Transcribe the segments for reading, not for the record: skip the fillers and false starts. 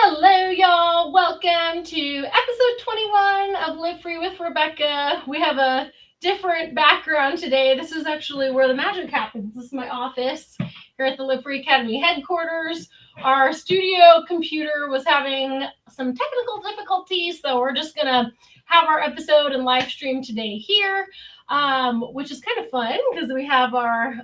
Hello, y'all. Welcome to episode 21 of Live Free with Rebecca. We have a different background today. This is actually where the magic happens. This is my office here at the Live Free Academy headquarters. Our studio computer was having some technical difficulties, so we're just going to have our episode and live stream today here, which is kind of fun because we have our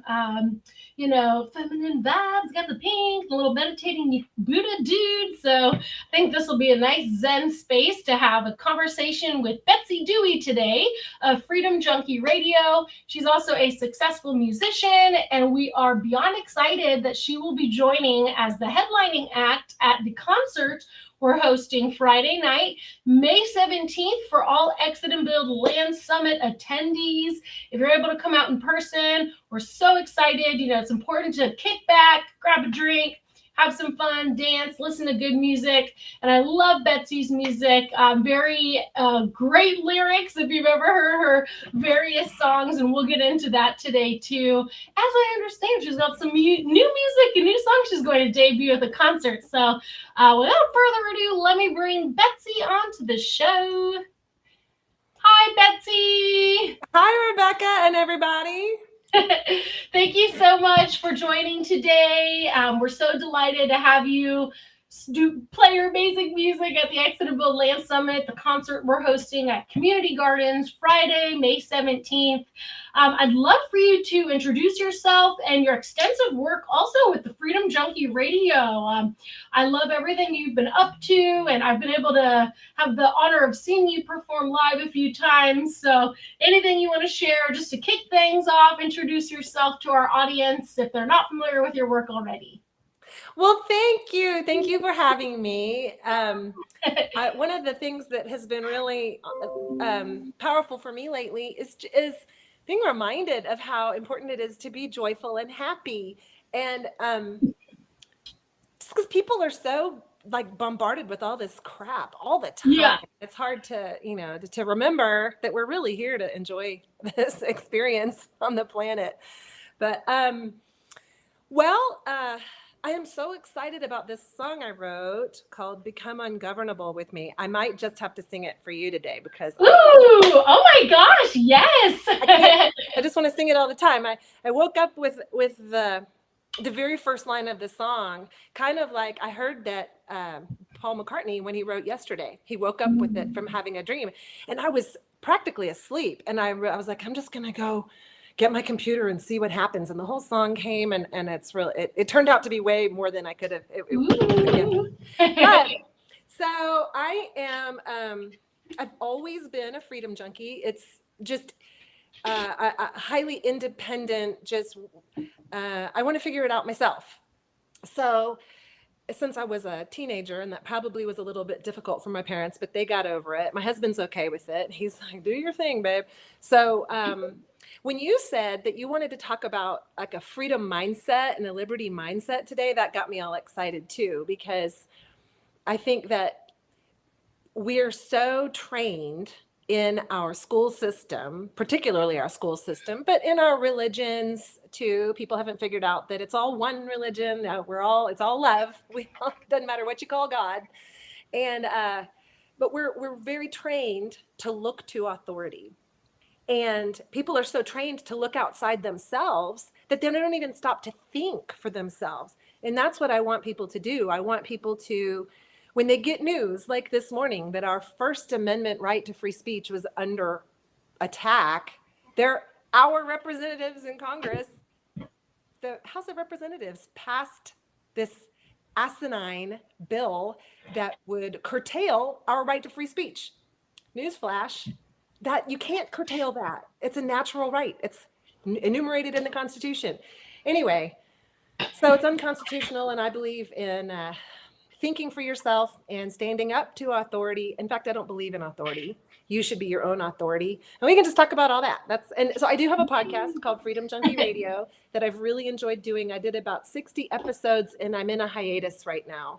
feminine vibes, got the pink, the little meditating Buddha dude. So I think this will be a nice Zen space to have a conversation with Betsy Dewey today of Freedom Junkie Radio. She's also a successful musician, and we are beyond excited that she will be joining as the headlining act at the concert we're hosting Friday night, May 17th, for all Exit and Build Land Summit attendees. If you're able to come out in person, we're so excited. It's important to kick back, grab a drink, have some fun, dance, listen to good music. And I love Betsy's music. Very great lyrics if you've ever heard her various songs, and we'll get into that today too. As I understand, she's got some new music and new songs she's going to debut at the concert. So without further ado, let me bring Betsy onto the show. Hi, Betsy. Hi, Rebecca and everybody. Thank you so much for joining today. We're so delighted to have you play your amazing music at the Exit and Build Land Summit, the concert we're hosting at Community Gardens Friday, May 17th. I'd love for you to introduce yourself and your extensive work also with the Freedom Junkie Radio. I love everything you've been up to, and I've been able to have the honor of seeing you perform live a few times. So anything you want to share just to kick things off, introduce yourself to our audience if they're not familiar with your work already. Well, thank you. Thank you for having me. One of the things that has been really powerful for me lately is being reminded of how important it is to be joyful and happy. And just because people are so bombarded with all this crap all the time, Yeah. It's hard to remember that we're really here to enjoy this experience on the planet. But I am so excited about this song I wrote called Become Ungovernable with Me. I might just have to sing it for you today because oh my gosh, yes. I just want to sing it all the time. I woke up with the very first line of the song, kind of like I heard that Paul McCartney, when he wrote Yesterday, he woke up with it from having a dream, and I was practically asleep, and I was like, I'm just going to go get my computer and see what happens. And the whole song came, and it's really, it turned out to be way more than I could have. So I am, I've always been a freedom junkie. It's just a highly independent, I want to figure it out myself. So since I was a teenager, and that probably was a little bit difficult for my parents, but they got over it. My husband's okay with it. He's like, do your thing, babe. So, when you said that you wanted to talk about like a freedom mindset and a liberty mindset today, that got me all excited too, because I think that we're so trained in our school system, particularly our school system, but in our religions too. People haven't figured out that it's all one religion. It's all love. Doesn't matter what you call God. And, but we're very trained to look to authority. And people are so trained to look outside themselves that they don't even stop to think for themselves. And that's what I want people to do. I want people to, when they get news like this morning that our First Amendment right to free speech was under attack, our representatives in Congress, the House of Representatives, passed this asinine bill that would curtail our right to free speech. Newsflash. That you can't curtail that. It's a natural right. It's enumerated in the Constitution. Anyway, so it's unconstitutional, and I believe in thinking for yourself and standing up to authority. In fact, I don't believe in authority. You should be your own authority. And we can just talk about all that. And so I do have a podcast called Freedom Junkie Radio that I've really enjoyed doing. I did about 60 episodes, and I'm in a hiatus right now.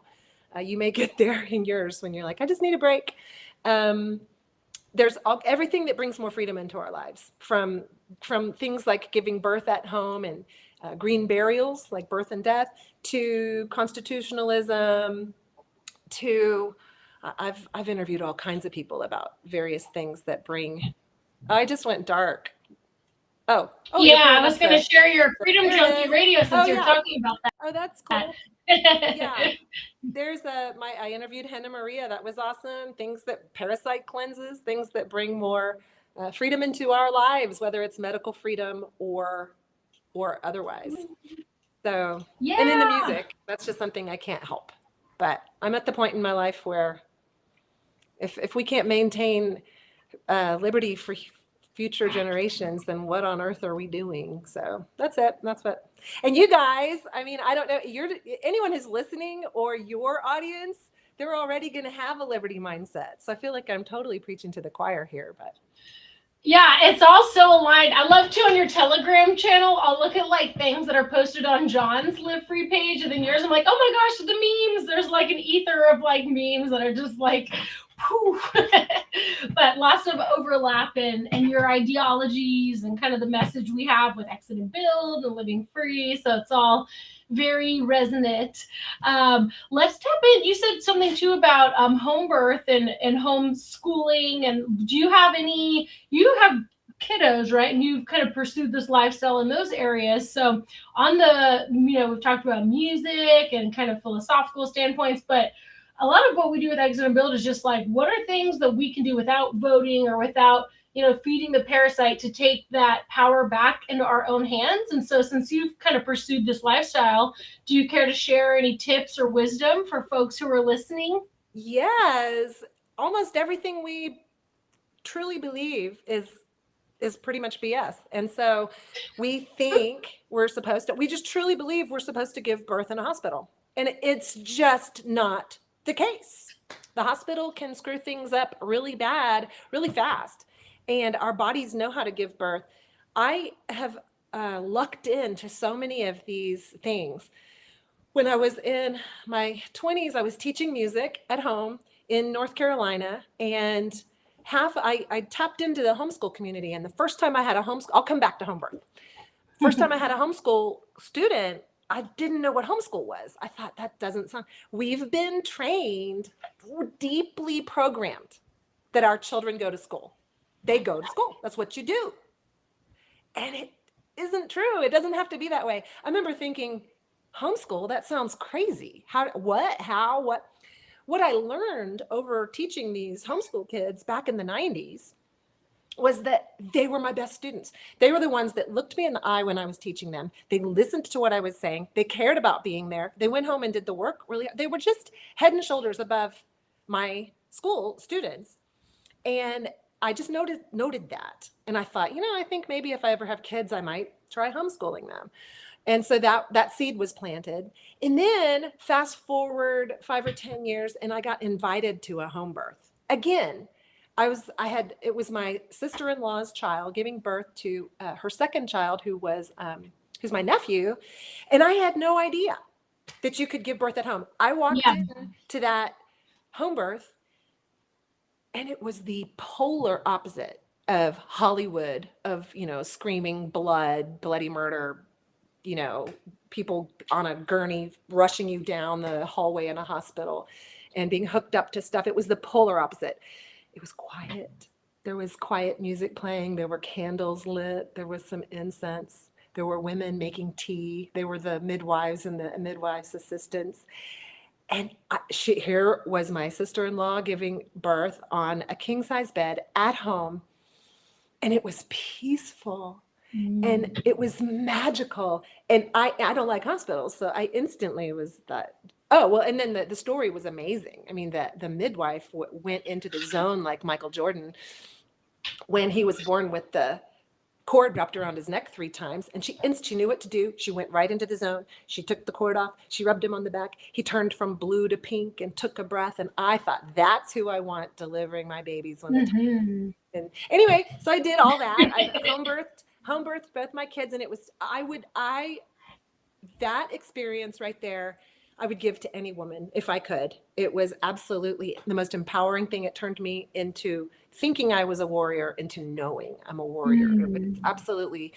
You may get there in yours when you're like, I just need a break. There's everything that brings more freedom into our lives, from things like giving birth at home and green burials, like birth and death, to constitutionalism, to, I've interviewed all kinds of people about various things that bring, I just went dark. Oh, you're Yeah, I pulling was up going to the, share your Freedom there it Junkie is. Radio since Oh you're yeah. talking about Oh, that's that. cool. Yeah. There's I interviewed Henna Maria. That was awesome. Things that parasite cleanses, things that bring more freedom into our lives, whether it's medical freedom or otherwise. So, and in the Yeah. music, that's just something I can't help. But I'm at the point in my life where if we can't maintain liberty for future generations, then what on earth are we doing? So that's it. That's what. And you guys, I mean, I don't know, anyone who's listening or your audience, they're already going to have a liberty mindset. So I feel like I'm totally preaching to the choir here, but. Yeah, it's all so aligned. I love too on your Telegram channel. I'll look at like things that are posted on John's Live Free page, and then yours. I'm like, oh my gosh, the memes. There's like an ether of like memes that are just like, whew. But lots of overlap in your ideologies and kind of the message we have with Exit and Build and Living Free. So it's all very resonant. Let's tap in. You said something too about home birth and homeschooling. And do you have any? You have kiddos, right? And you've kind of pursued this lifestyle in those areas. So on the, we've talked about music and kind of philosophical standpoints, but a lot of what we do with Exit and Build is just like, what are things that we can do without voting or without, feeding the parasite to take that power back into our own hands? And so since you've kind of pursued this lifestyle, do you care to share any tips or wisdom for folks who are listening? Yes. Almost everything we truly believe is pretty much BS. And so we think we just truly believe we're supposed to give birth in a hospital. And it's just not the case. The hospital can screw things up really bad, really fast. And our bodies know how to give birth. I have lucked into so many of these things. When I was in my 20s, I was teaching music at home in North Carolina, and I tapped into the homeschool community. And the first time I had a homeschool, I'll come back to home birth. First time I had a homeschool student, I didn't know what homeschool was. I thought, that doesn't sound, we've been trained, deeply programmed that our children go to school. They go to school. That's what you do. And it isn't true. It doesn't have to be that way. I remember thinking, homeschool, that sounds crazy. What I learned over teaching these homeschool kids back in the 90s was that they were my best students. They were the ones that looked me in the eye when I was teaching them. They listened to what I was saying. They cared about being there. They went home and did the work. Really, they were just head and shoulders above my school students. And I just noted that. And I thought, I think maybe if I ever have kids, I might try homeschooling them. And so that seed was planted. And then fast forward 5 or 10 years, and I got invited to a home birth. Again, it was my sister-in-law's child giving birth to her second child, who's my nephew. And I had no idea that you could give birth at home. I walked into that home birth, and it was the polar opposite of Hollywood, of, screaming blood, bloody murder, people on a gurney rushing you down the hallway in a hospital and being hooked up to stuff. It was the polar opposite. It was quiet. There was quiet music playing. There were candles lit. There was some incense. There were women making tea. They were the midwives and the midwives' assistants. And here was my sister-in-law giving birth on a king-size bed at home. And it was peaceful. And it was magical. And I don't like hospitals. So I instantly was that, oh, well, and then the story was amazing. I mean, the midwife went into the zone like Michael Jordan when he was born with the cord wrapped around his neck 3 times. And she knew what to do. She went right into the zone. She took the cord off. She rubbed him on the back. He turned from blue to pink and took a breath. And I thought, that's who I want delivering my babies when the time. And anyway, so I did all that. I home birthed both my kids, and it was that experience right there I would give to any woman if I could. It was absolutely the most empowering thing. It turned me into thinking I was a warrior into knowing I'm a warrior. It was absolutely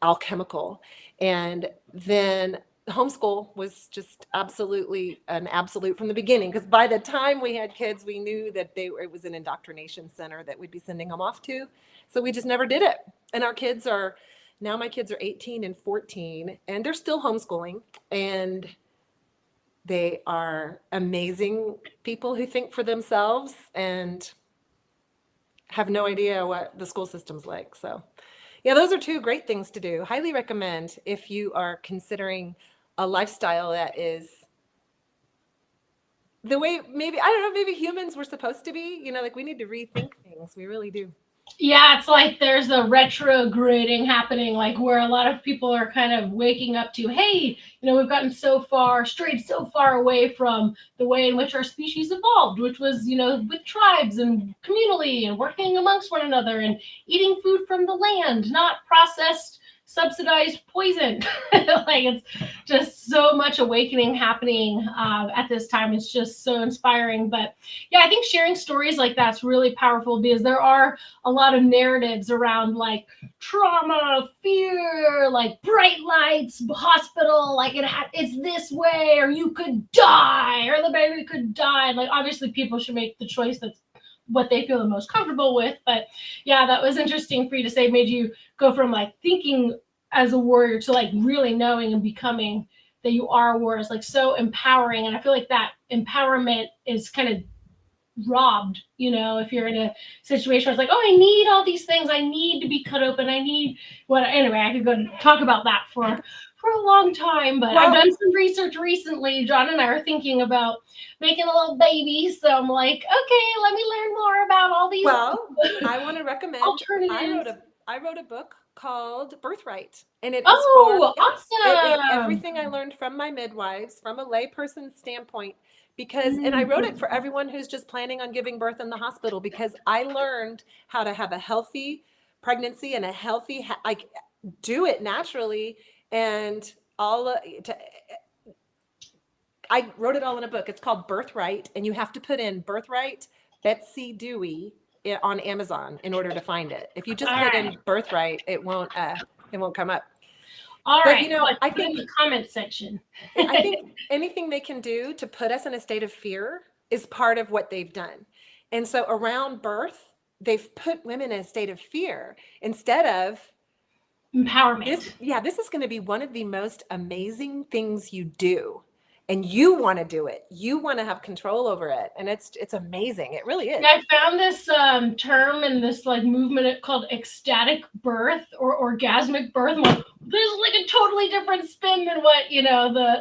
alchemical. And then homeschool was just absolutely an absolute from the beginning, because by the time we had kids, we knew that it was an indoctrination center that we'd be sending them off to. So we just never did it. And now my kids are 18 and 14, and they're still homeschooling, and they are amazing people who think for themselves and have no idea what the school system's like. So yeah, those are two great things to do. Highly recommend if you are considering a lifestyle that is the way, maybe, I don't know, maybe humans were supposed to be, like we need to rethink things. We really do. Yeah, it's like there's a retrograding happening, like where a lot of people are kind of waking up to, hey, we've gotten strayed so far away from the way in which our species evolved, which was, with tribes and communally and working amongst one another and eating food from the land, not processed, subsidized poison. Like it's just so much awakening happening at this time. It's just so inspiring. But yeah, I think sharing stories like that's really powerful, because there are a lot of narratives around like trauma, fear, like bright lights, hospital, like it's this way, or you could die, or the baby could die. Like obviously people should make the choice that's what they feel the most comfortable with. But yeah, that was interesting for you to say, made you go from like thinking as a warrior to like really knowing and becoming that you are a warrior is like so empowering. And I feel like that empowerment is kind of robbed, if you're in a situation where it's like, oh, I need all these things, I need to be cut open, I need anyway, I could go talk about that for a long time. But I've done some research recently. John and I are thinking about making a little baby, so I'm like, okay, let me learn more about all these. Well, I want to recommend alternatives. I wrote a book called Birthright, and it is awesome. Everything I learned from my midwives, from a layperson's standpoint, and I wrote it for everyone who's just planning on giving birth in the hospital, because I learned how to have a healthy pregnancy and a healthy, do it naturally, and I wrote it all in a book. It's called Birthright, and you have to put in Birthright Betsy Dewey on Amazon in order to find it. If you just put in Birthright, it won't come up. All right. I think in the comment section. I think anything they can do to put us in a state of fear is part of what they've done. And so around birth, they've put women in a state of fear instead of empowerment. This is going to be one of the most amazing things you do. And you want to do it. You want to have control over it. And it's amazing. It really is. I found this term and this like movement called ecstatic birth or orgasmic birth. I'm like, there's like a totally different spin than what,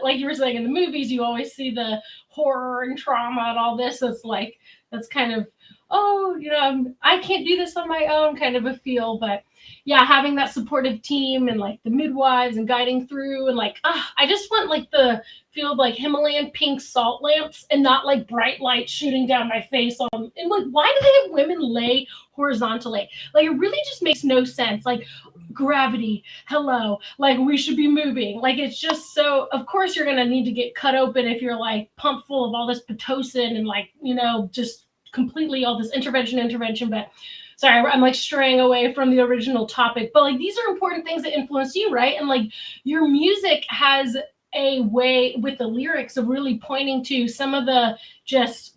like you were saying in the movies, you always see the horror and trauma and all this. So it's like, that's kind of, I can't do this on my own kind of a feel. But yeah, having that supportive team and like the midwives and guiding through and like, I just want like the feel of like Himalayan pink salt lamps and not like bright lights shooting down my face and like, why do they have women lay horizontally? Like, it really just makes no sense. Like gravity, hello, like we should be moving. Like, it's just so, of course you're going to need to get cut open if you're like pumped full of all this Pitocin and like, just completely all this intervention. But sorry, I'm like straying away from the original topic, but like these are important things that influence you, right? And like your music has a way with the lyrics of really pointing to some of the just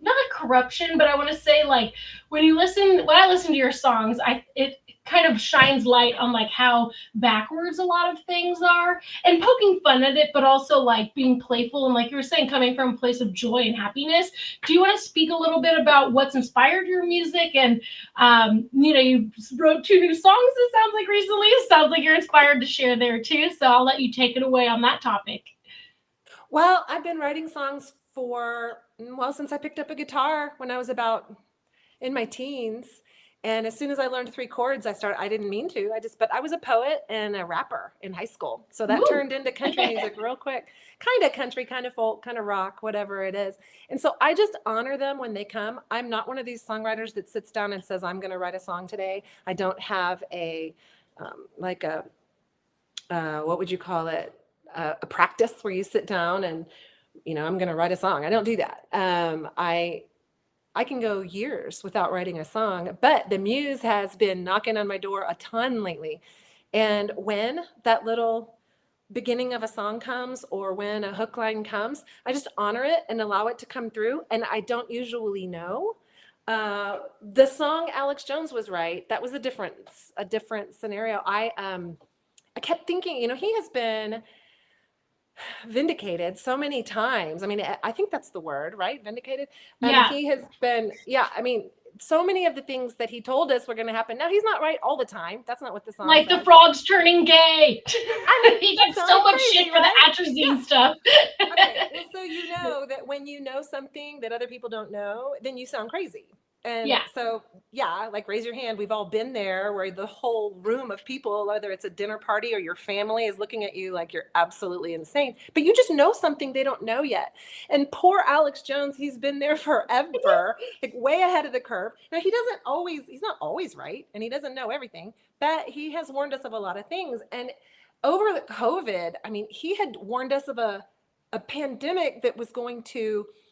not corruption, but I want to say like when I listen to your songs, it kind of shines light on like how backwards a lot of things are and poking fun at it, but also like being playful and like you were saying, coming from a place of joy and happiness. Do you want to speak a little bit about what's inspired your music? And you wrote 2 new songs, it sounds like recently. It sounds like you're inspired to share there too. So I'll let you take it away on that topic. Well, I've been writing songs since I picked up a guitar when I was about in my teens. And as soon as I learned 3 chords, I didn't mean to, but I was a poet and a rapper in high school. So that turned into country music real quick, kind of country, kind of folk, kind of rock, whatever it is. And so I just honor them when they come. I'm not one of these songwriters that sits down and says, I'm going to write a song today. I don't have what would you call it? A practice where you sit down and, I'm going to write a song. I don't do that. I can go years without writing a song, but the muse has been knocking on my door a ton lately. And when that little beginning of a song comes or when a hook line comes, I just honor it and allow it to come through. And I don't usually know. The song Alex Jones was right. That was a different scenario. I kept thinking, he has been vindicated so many times. I mean, I think that's the word, right? Vindicated. And Yeah. he has been, I mean, so many of the things that he told us were going to happen. Now, he's not right all the time. That's not what the song Like says. the frogs turning gay. I mean, he gets so much crazy, shit for the atrazine stuff. Okay, well, so you know that when you know something that other people don't know, then you sound crazy. And so, like raise your hand. We've all been there where the whole room of people, whether it's a dinner party or your family, is looking at you like you're absolutely insane. But you just know something they don't know yet. And poor Alex Jones, he's been there forever, like way ahead of the curve. Now, he's not always right, and he doesn't know everything, but he has warned us of a lot of things. And over the COVID, I mean, he had warned us of a pandemic that was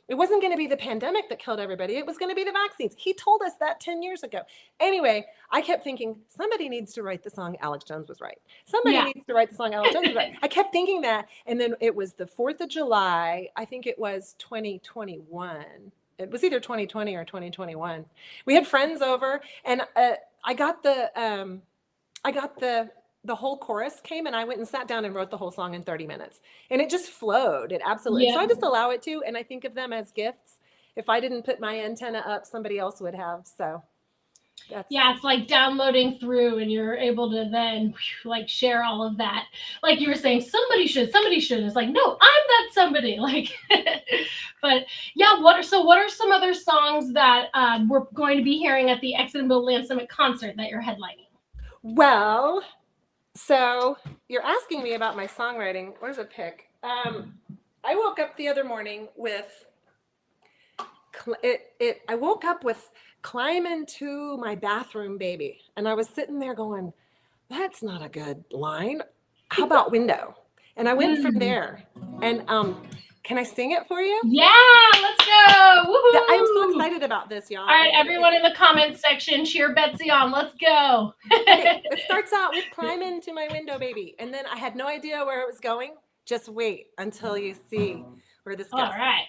it wasn't going to be the pandemic that killed everybody. It was going to be the vaccines. He told us that 10 years ago. Anyway, I kept thinking, somebody needs to write the song Alex Jones was right. Somebody needs to write the song Alex Jones was right. I kept thinking that. And then it was the 4th of July. I think it was 2021. It was either 2020 or 2021. We had friends over, and I got the whole chorus came, and I went and sat down and wrote the whole song in 30 minutes, and it just flowed. It absolutely. So I just allow it to, and I think of them as gifts. If I didn't put my antenna up, somebody else would have. So it's like downloading through, and you're able to then like share all of that. Like you were saying, somebody should. It's like, no, I'm that somebody. Like, but what are some other songs that we're going to be hearing at the Exit and Build Land Summit concert that you're headlining? Well, so you're asking me about my songwriting. Where's a pick? I woke up the other morning with I woke up with "Climb Into My Bathroom, Baby," and I was sitting there going, "That's not a good line. How about Window?" And I went from there. And can I sing it for you? Yeah, let's go. Woo-hoo. I'm so excited about this, y'all. All right, everyone in the comment section, cheer Betsy on. Let's go. Okay, it starts out with "Climb Into My Window, Baby," and then I had no idea where it was going. Just wait until you see where this goes. All right.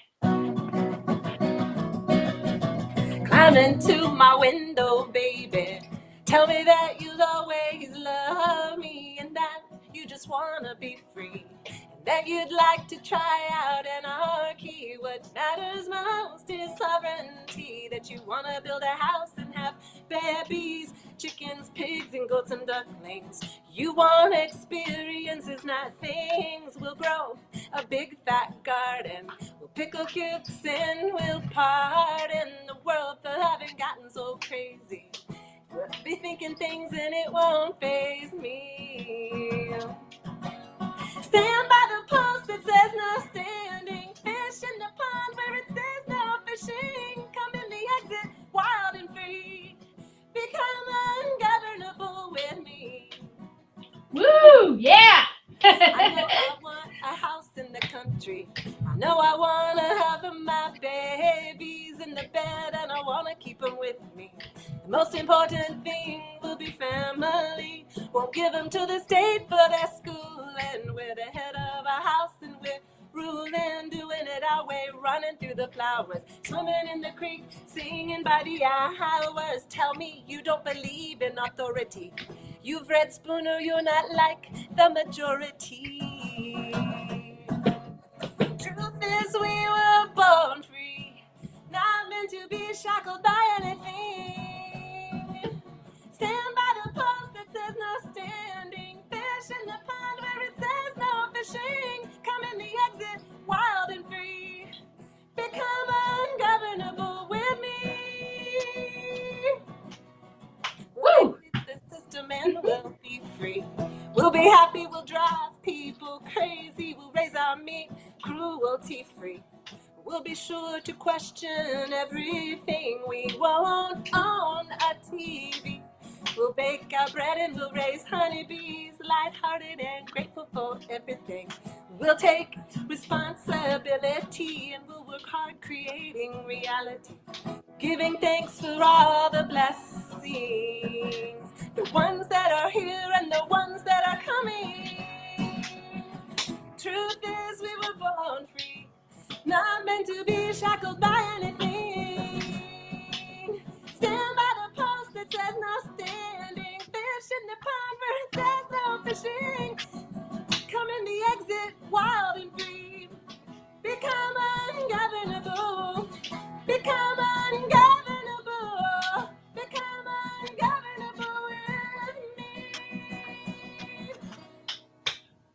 Climb into my window, baby. Tell me that you'll always love me, and that you just wanna be free, and that you'd like to try out anarchy. What matters most is sovereignty, that you wanna build a house and have babies, chickens, pigs, and goats and ducklings. You want experiences, not things. We'll grow a big fat garden, we'll pickle cukes and we'll pardon the world for having gotten so crazy. We'll be thinking things and it won't faze me. Stand by the post that says no standing, fish in the pond where it says no fishing. Come in the exit, wild and free. Become ungovernable with me. Woo! Yeah! I know I want a house in the country. I know I want to have my babies in the bed, and I want to keep them with me. The most important thing will be family. Won't give them to the state for their schooling. We're the head of a house and we're ruling, doing it our way, running through the flowers, swimming in the creek, singing by the hours. Tell me you don't believe in authority. You've read Spooner, you're not like the majority. Truth is we were born free, not meant to be shackled by anything. Stand by the post that says no standing, fish in the pond where it says no fishing. Come in the exit, wild and free. Become ungovernable with me. Woo! The system and we'll be free. We'll be happy, we'll drive people crazy. We'll raise our meat cruelty-free. We'll be sure to question everything. We won't own a TV. We'll bake our bread and we'll raise honeybees, lighthearted and grateful for everything. We'll take responsibility and we'll work hard creating reality, giving thanks for all the blessings, the ones that are here and the ones that are coming. Truth is we were born free, not meant to be shackled by anything. Stand by the post that says no standing. Fish in the pond where it says no fishing. Come in the exit wild and free. Become ungovernable. Become ungovernable. Become ungovernable with me.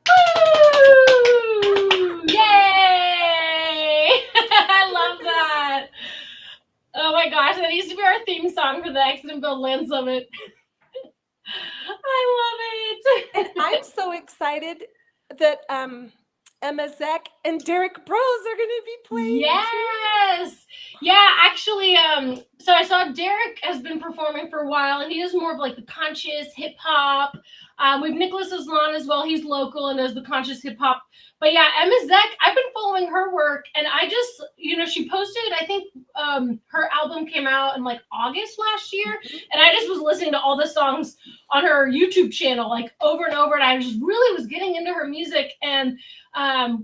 Woo! Yay! I love that. Oh my gosh, that needs to be our theme song for the Accident Build Land Summit. I love it. And I'm so excited that Emma Zek and Derek Bros are going to be playing. Yes. Yeah, actually, so I saw Derek has been performing for a while, and he does more of like the conscious hip hop. We have Nicholas Aslan as well. He's local and does the conscious hip hop. But yeah, Emma Zek, I've been following her work, and I just, she posted, I think her album came out in like August last year, and I just was listening to all the songs on her YouTube channel like over and over, and I just really was getting into her music. And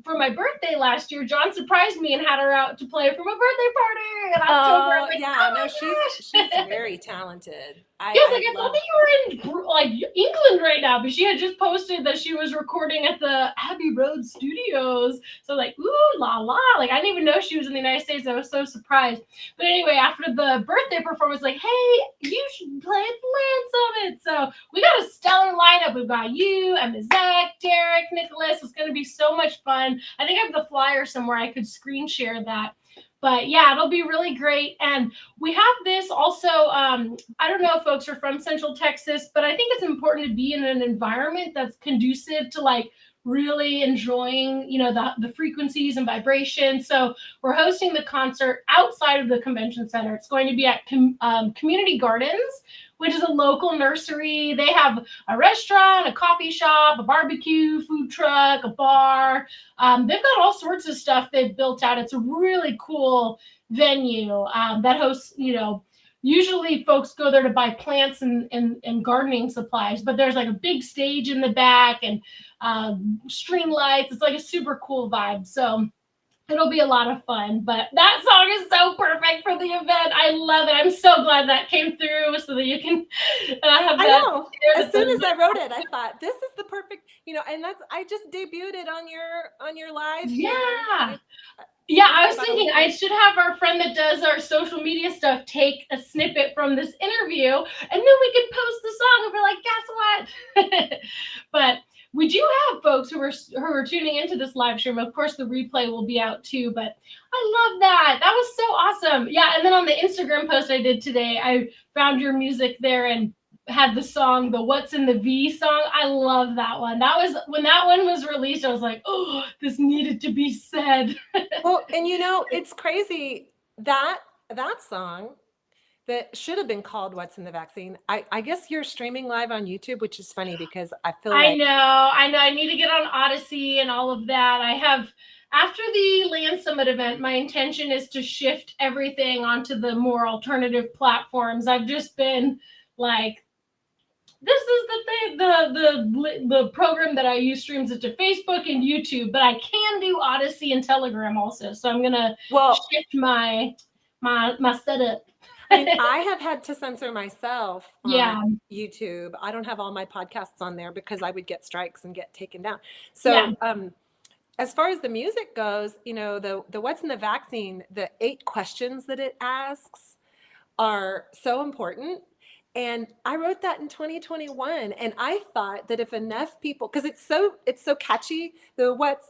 for my birthday last year, John surprised me and had her out to play for my birthday party in October. Oh, yeah, no, she's very talented. I thought that you were in like England right now, but she had just posted that she was recording at the Abbey Road Studios. So like, ooh la la, like I didn't even know she was in the United States. I was so surprised. But anyway, after the birthday performance, like, hey, you should play at the Land Summit. So we got a stellar lineup. We've got you, Emma Zek, Derek, Nicholas. It's going to be so much fun. I think I have the flyer somewhere. I could screen share that. But yeah, it'll be really great. And we have this also, I don't know if folks are from Central Texas, but I think it's important to be in an environment that's conducive to like really enjoying, the frequencies and vibrations. So we're hosting the concert outside of the convention center. It's going to be at Community Gardens, which is a local nursery. They have a restaurant, a coffee shop, a barbecue, food truck, a bar. They've got all sorts of stuff they've built out. It's a really cool venue that hosts, usually folks go there to buy plants and gardening supplies, but there's like a big stage in the back and string lights. It's like a super cool vibe. So it'll be a lot of fun, but that song is so perfect for the event. I love it. I'm so glad that came through so that you can have that. I know. As soon as I wrote it, I thought this is the perfect, and I just debuted it on your live. Yeah. Yeah, I was thinking I should have our friend that does our social media stuff take a snippet from this interview, and then we could post the song and be like, guess what? But we do have folks who are tuning into this live stream. Of course, the replay will be out too, but I love that. That was so awesome. Yeah, and then on the Instagram post I did today, I found your music there and had the song, the What's in the V song. I love that one. That was when that one was released, I was like, oh, this needed to be said. Well, and it's crazy that song that should have been called What's in the Vaccine. I guess you're streaming live on YouTube, which is funny because I feel like... I know. I need to get on Odyssey and all of that. After the Land Summit event, my intention is to shift everything onto the more alternative platforms. I've just been like, this is the thing, the program that I use streams it to Facebook and YouTube, but I can do Odyssey and Telegram also. So I'm gonna shift my setup. I have had to censor myself on YouTube. I don't have all my podcasts on there because I would get strikes and get taken down. So as far as the music goes, the What's in the Vaccine, the 8 questions that it asks are so important. And I wrote that in 2021. And I thought that if enough people, because it's so catchy, the What's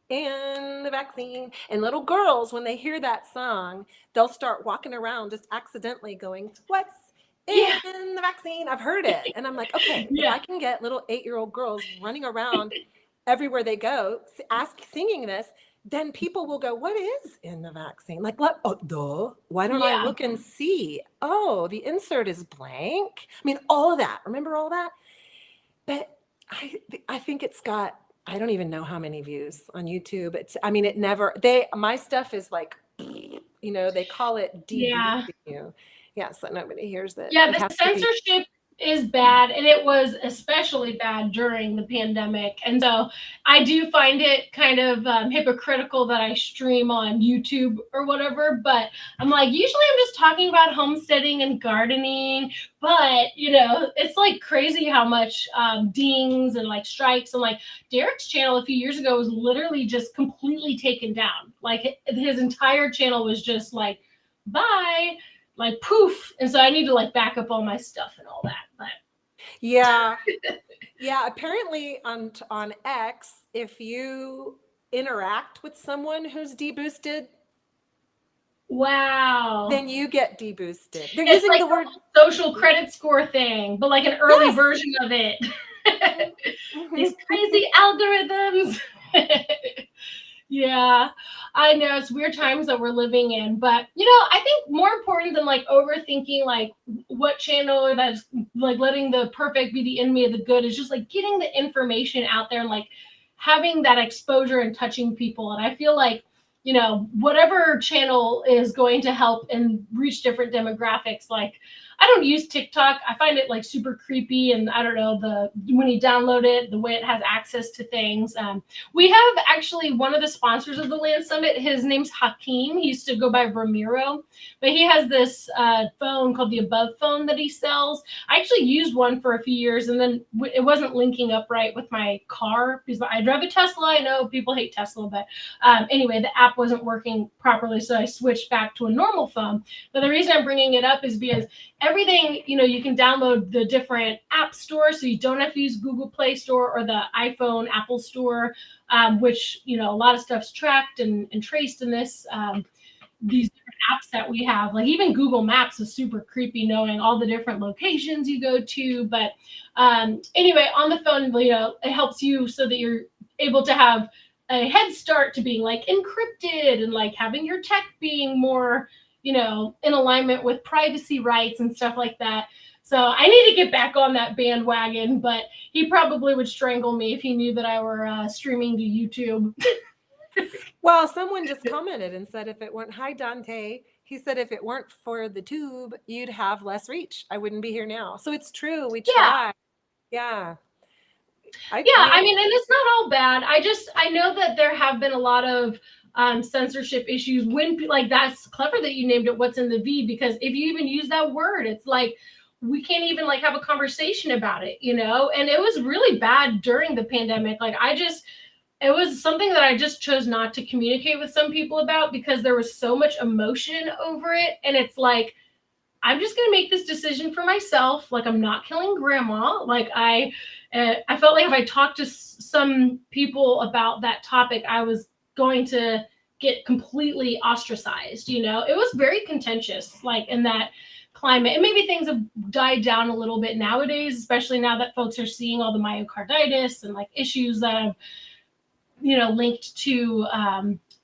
in the Vaccine, and little girls, when they hear that song, they'll start walking around just accidentally going, what's in the vaccine? I've heard it. And I'm like, okay, if I can get little 8-year-old girls running around everywhere they go, singing this, then people will go, what is in the vaccine? Like, what? Oh, duh. Why don't I look and see? Oh, the insert is blank. I mean, all of that. Remember all that? But I think it's got, I don't even know how many views on YouTube. My stuff is like, they call it DB. Yeah, so nobody hears that. Yeah, the censorship is bad, and it was especially bad during the pandemic. And so I do find it kind of hypocritical that I stream on YouTube or whatever, but I'm like, usually I'm just talking about homesteading and gardening, but it's like crazy how much dings and like strikes, and like Derek's channel a few years ago was literally just completely taken down. Like his entire channel was just like, bye, like poof. And so I need to like back up all my stuff and all that. But yeah. Apparently on X, if you interact with someone who's deboosted, wow, then you get deboosted. They're it's using like the word social credit score thing, but like an early Yes. version of it. These crazy algorithms. Yeah, I know it's weird times that we're living in, but I think more important than like overthinking like what channel or that's like letting the perfect be the enemy of the good is just like getting the information out there and like having that exposure and touching people. And I feel like whatever channel is going to help and reach different demographics. Like I don't use TikTok. I find it like super creepy, and I don't know when you download it, the way it has access to things. We have actually one of the sponsors of the Land Summit. His name's Hakeem. He used to go by Ramiro, but he has this phone called the Above phone that he sells. I actually used one for a few years, and then it wasn't linking up right with my car because I drive a Tesla. I know people hate Tesla, but anyway, the app wasn't working properly, so I switched back to a normal phone. But the reason I'm bringing it up is because everything, you can download the different app stores, so you don't have to use Google Play Store or the iPhone Apple Store, which, a lot of stuff's tracked and traced in these different apps that we have. Like even Google Maps is super creepy knowing all the different locations you go to. But anyway, on the phone, it helps you so that you're able to have a head start to being like encrypted and like having your tech being more in alignment with privacy rights and stuff like that. So I need to get back on that bandwagon, but he probably would strangle me if he knew that I were streaming to YouTube. Well, someone just commented and said hi Dante, he said if it weren't for the tube, you'd have less reach. I wouldn't be here now. So it's true. We try. Yeah. I mean, and it's not all bad. I know that there have been a lot of censorship issues when like that's clever that you named it What's in the V, because if you even use that word, it's like we can't even like have a conversation about it, and it was really bad during the pandemic. Like it was something that I just chose not to communicate with some people about because there was so much emotion over it. And it's like, I'm just going to make this decision for myself. Like I'm not killing grandma. Like I felt like if I talked to some people about that topic, I was going to get completely ostracized. It was very contentious, like in that climate. And maybe things have died down a little bit nowadays, especially now that folks are seeing all the myocarditis and like issues that have, linked to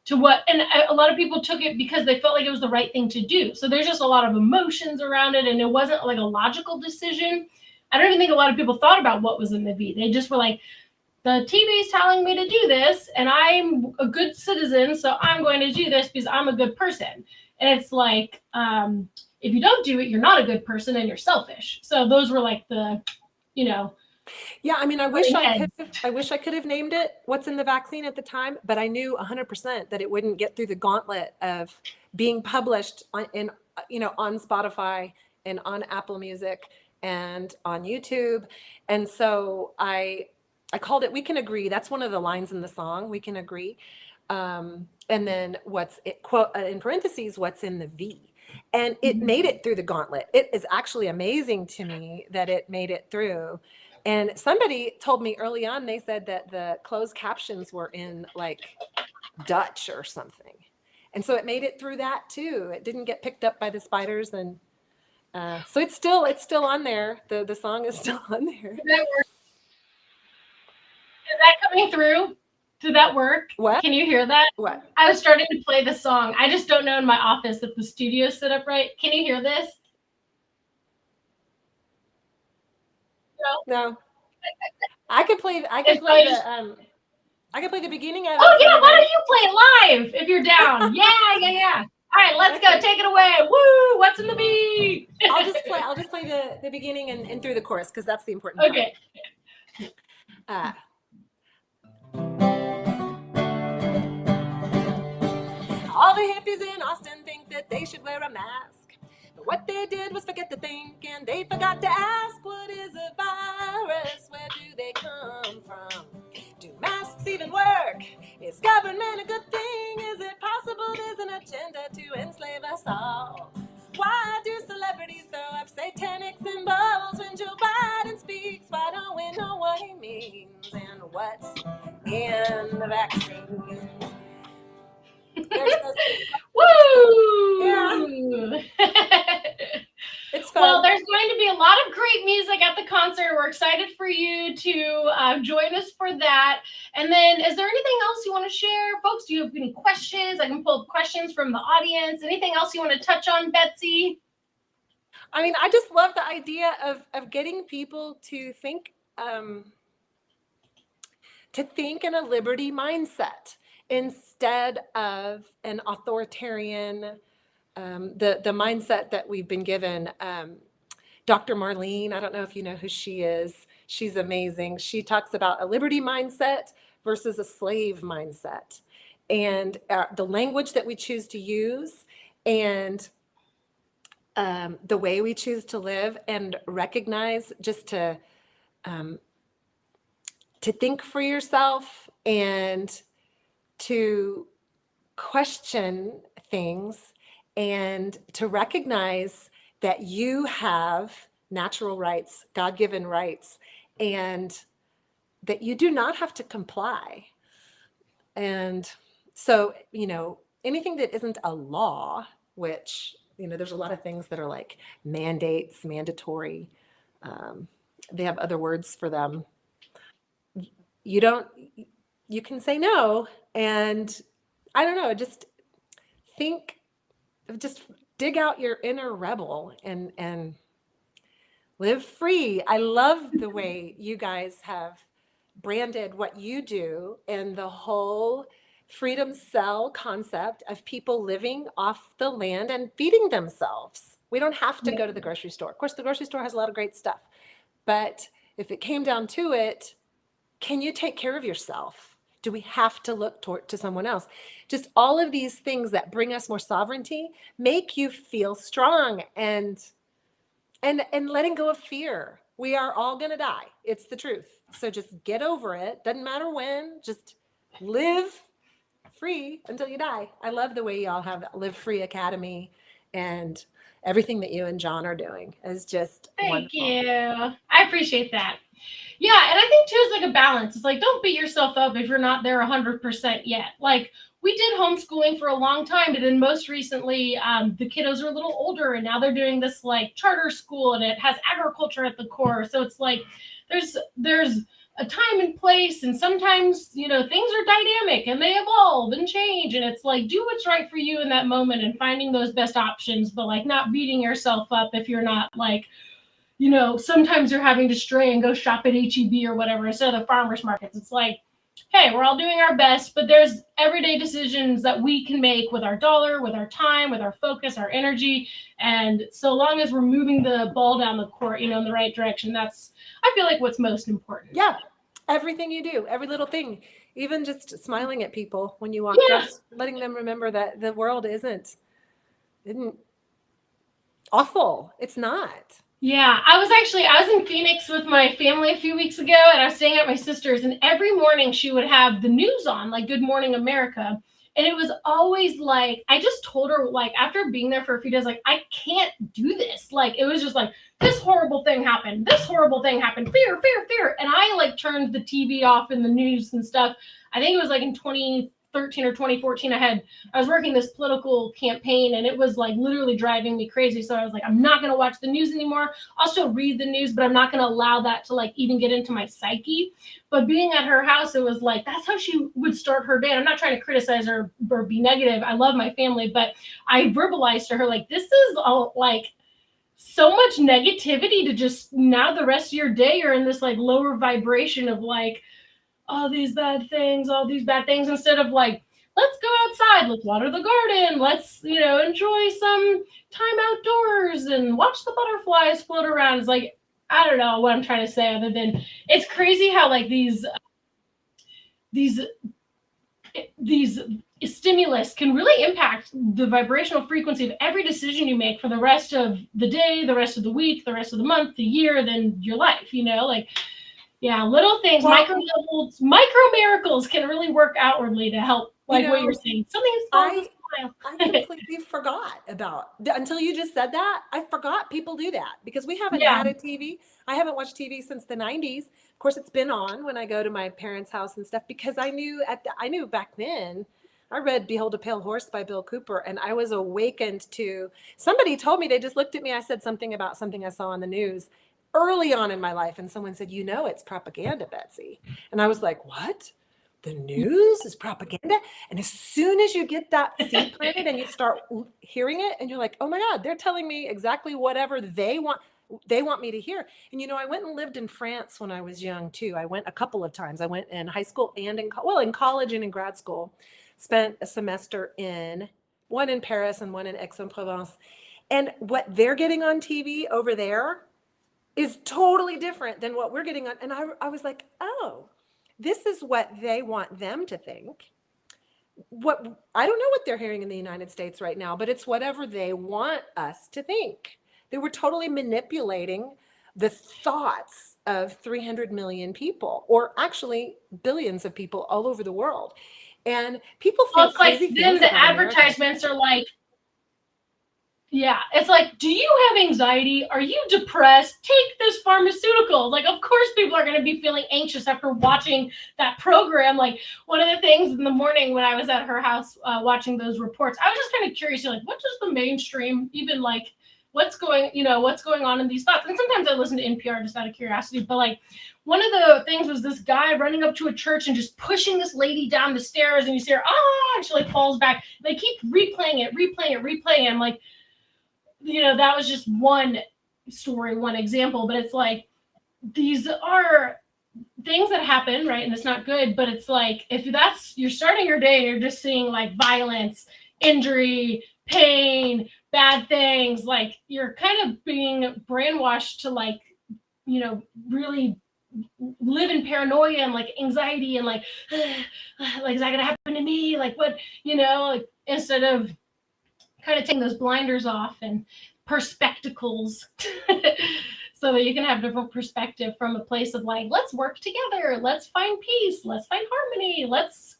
what, and a lot of people took it because they felt like it was the right thing to do. So there's just a lot of emotions around it, and it wasn't like a logical decision. I don't even think a lot of people thought about what was in the V. They just were like, the TV is telling me to do this, and I'm a good citizen, so I'm going to do this because I'm a good person. And it's like, if you don't do it, you're not a good person and you're selfish. So those were like the, Yeah, I mean, I wish I could have named it What's in the Vaccine at the time, but I knew 100% that it wouldn't get through the gauntlet of being published on Spotify and on Apple Music and on YouTube. And so I called it We Can Agree. That's one of the lines in the song, We Can Agree. And then quote in parentheses, what's in the V. And it made it through the gauntlet. It is actually amazing to me that it made it through. And somebody told me early on, they said that the closed captions were in like Dutch or something. And so it made it through that too. It didn't get picked up by the spiders. And so it's still on there. The song is still on there. Is that coming through? Did that work? What? Can you hear that? What? I was starting to play the song. I just don't know in my office if the studio's set up right. Can you hear this? No. I could play the beginning of it. Oh yeah, why don't you play it live if you're down? Yeah. All right, let's go. Take it away. Woo! What's in the V? I'll I'll just play the beginning and through the chorus, because that's the important part. Okay. All the hippies in Austin think that they should wear a mask. But what they did was forget to think, and they forgot to ask, what is a virus? Where do they come from? Do masks even work? Is government a good thing? Is it possible there's an agenda to enslave us all? Why do celebrities throw up satanic symbols when Joe Biden speaks? Why don't we know what he means and what's in the vaccine? Woo! Yeah. It's fun. Well, there's going to be a lot of great music at the concert. We're excited for you to join us for that. And then, is there anything else you want to share? Folks, do you have any questions? I can pull up questions from the audience. Anything else you want to touch on, Betsy? I mean, I just love the idea of getting people to think in a liberty mindset instead of an authoritarian, the mindset that we've been given. Dr. Marlene, I don't know if you know who she is. She's amazing. She talks about a liberty mindset versus a slave mindset, and the language that we choose to use, and the way we choose to live, and recognize just to think for yourself and to question things, and to recognize that you have natural rights, God-given rights, and that you do not have to comply. And so, anything that isn't a law, which, there's a lot of things that are like mandates, mandatory. They have other words for them. You can say no. And I don't know, just dig out your inner rebel and live free. I love the way you guys have branded what you do, and the whole Freedom Cell concept of people living off the land and feeding themselves. We don't have to go to the grocery store. Of course, the grocery store has a lot of great stuff, but if it came down to it, can you take care of yourself? Do we have to look to someone else? Just all of these things that bring us more sovereignty make you feel strong, and letting go of fear. We are all going to die. It's the truth. So just get over it. Doesn't matter when. Just live free until you die. I love the way y'all have Live Free Academy, and everything that you and John are doing is just wonderful. Thank you. I appreciate that. Yeah, and I think too, it's like a balance. It's like, don't beat yourself up if you're not there 100% yet. Like, we did homeschooling for a long time, but then most recently, the kiddos are a little older, and now they're doing this like charter school, and it has agriculture at the core. So it's like there's a time and place, and sometimes things are dynamic and they evolve and change, and it's like, do what's right for you in that moment and finding those best options, but like not beating yourself up if you're not like, sometimes you're having to stray and go shop at H-E-B or whatever instead of the farmers markets. It's like, hey, we're all doing our best, but there's everyday decisions that we can make with our dollar, with our time, with our focus, our energy. And so long as we're moving the ball down the court, in the right direction, that's, I feel like, what's most important. Yeah. Everything you do, every little thing, even just smiling at people when you walk up, letting them remember that the world isn't awful. It's not. Yeah, I was in Phoenix with my family a few weeks ago, and I was staying at my sister's, and every morning she would have the news on, like Good Morning America. And it was always like, I just told her, like, after being there for a few days, like, I can't do this. Like, it was just like, this horrible thing happened. This horrible thing happened. Fear, fear, fear. And I like turned the TV off in the news and stuff. I think it was like in 2013 or 2014, I was working this political campaign, and it was like literally driving me crazy. So I was like, I'm not going to watch the news anymore. I'll still read the news, but I'm not going to allow that to like even get into my psyche. But being at her house, it was like, that's how she would start her day. And I'm not trying to criticize her or be negative. I love my family, but I verbalized to her, like, this is all like so much negativity to just now the rest of your day you're in this like lower vibration of like, all these bad things, instead of like, let's go outside, let's water the garden, let's, enjoy some time outdoors flowers and watch the butterflies float around. It's like, I don't know what I'm trying to say other than it's crazy how like these stimulus can really impact the vibrational frequency of every decision you make for the rest of the day, the rest of the week, the rest of the month, the year, then your life, like, yeah, little things, micro miracles can really work outwardly to help, like what you're saying. Something small. I completely forgot about, until you just said that, I forgot people do that because we haven't had a TV. I haven't watched TV since the 90s. Of course, it's been on when I go to my parents' house and stuff because I knew back then. I read Behold a Pale Horse by Bill Cooper, and I was awakened to, somebody told me, they just looked at me, I said something about something I saw on the news early on in my life, and someone said, it's propaganda, Betsy. And I was like, what? The news is propaganda? And as soon as you get that seed planted and you start hearing it, and you're like, oh my God, they're telling me exactly whatever they want me to hear. And I went and lived in France when I was young too. I went a couple of times. I went in high school and in college and in grad school. Spent a semester one in Paris and one in Aix-en-Provence. And what they're getting on TV over there is totally different than what we're getting on. And I was like, oh, this is what they want them to think. I don't know what they're hearing in the United States right now, but it's whatever they want us to think. They were totally manipulating the thoughts of 300 million people, or actually billions of people all over the world. And people think crazy things. Then the advertisements are like, yeah, it's like, do you have anxiety? Are you depressed? Take this pharmaceutical. Like, of course, people are going to be feeling anxious after watching that program. Like, one of the things in the morning when I was at her house watching those reports, I was just kind of curious, like, what does the mainstream even like? What's going on in these thoughts? And sometimes I listen to NPR just out of curiosity, but like one of the things was this guy running up to a church and just pushing this lady down the stairs, and you see her, and she like falls back. They keep replaying it. I'm like, that was just one story, one example, but it's like, these are things that happen, right? And it's not good, but it's like, if you're starting your day and you're just seeing like violence, injury, pain, bad things, like you're kind of being brainwashed to like, really live in paranoia and like anxiety and like is that gonna happen to me? Like what, like, instead of kind of taking those blinders off and perspectacles so that you can have different perspective from a place of like, let's work together, let's find peace, let's find harmony, let's,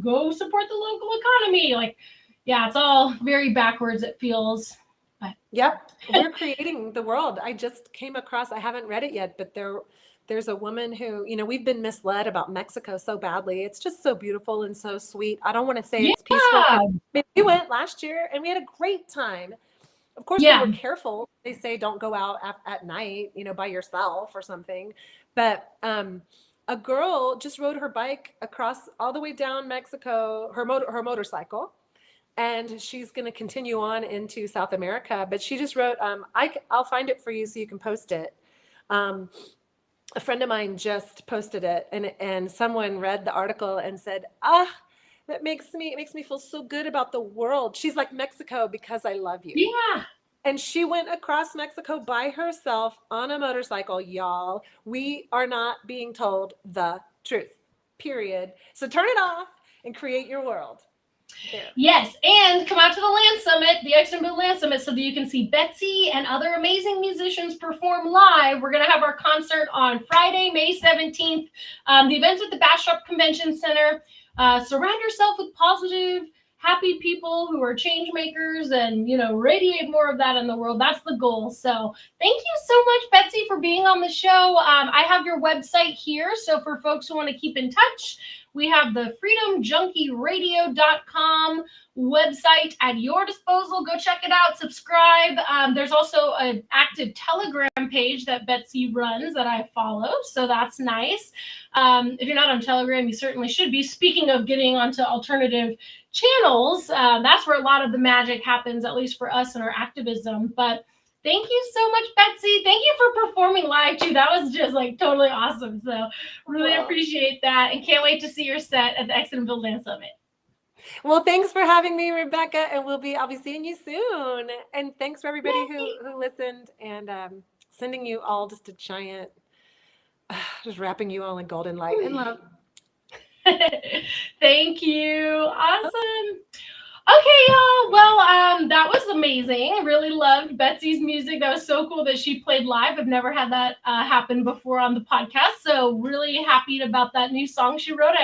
go support the local economy. Like, yeah, it's all very backwards, it feels. But yep, we're creating the world. I just came across, I haven't read it yet, but there's a woman who, we've been misled about Mexico so badly. It's just so beautiful and so sweet. I don't want to say it's peaceful. We went last year and we had a great time. Of course, we were careful. They say don't go out at night, by yourself or something. But a girl just rode her bike across all the way down Mexico, her motorcycle. And she's going to continue on into South America. But she just wrote, I'll find it for you so you can post it. A friend of mine just posted it, and someone read the article and said, it makes me feel so good about the world. She's like, Mexico, because I love you. Yeah. And she went across Mexico by herself on a motorcycle, y'all. We are not being told the truth, period. So turn it off and create your world. There. Yes, and come out to the Land Summit, the Exxonville Land Summit, so that you can see Betsy and other amazing musicians perform live. We're going to have our concert on Friday, May 17th. The event's at the Bastrop Convention Center. Surround yourself with positive, happy people who are change makers and, radiate more of that in the world. That's the goal. So thank you so much, Betsy, for being on the show. I have your website here. So for folks who want to keep in touch, we have the freedomjunkieradio.com website at your disposal. Go check it out. Subscribe. There's also an active Telegram page that Betsy runs that I follow. So that's nice. If you're not on Telegram, you certainly should be. Speaking of getting onto alternative channels, that's where a lot of the magic happens, at least for us in our activism. But thank you so much, Betsy. Thank you for performing live, too. That was just, totally awesome. So really appreciate that. And can't wait to see your set at the Exxonville Land Summit. Well, thanks for having me, Rebecca, and I'll be seeing you soon. And thanks for everybody who listened, and sending you all just a giant, just wrapping you all in golden light and love. Thank you. Awesome. Okay, y'all. Well, that was amazing. I really loved Betsy's music. That was so cool that she played live. I've never had that happen before on the podcast. So really happy about that new song she wrote.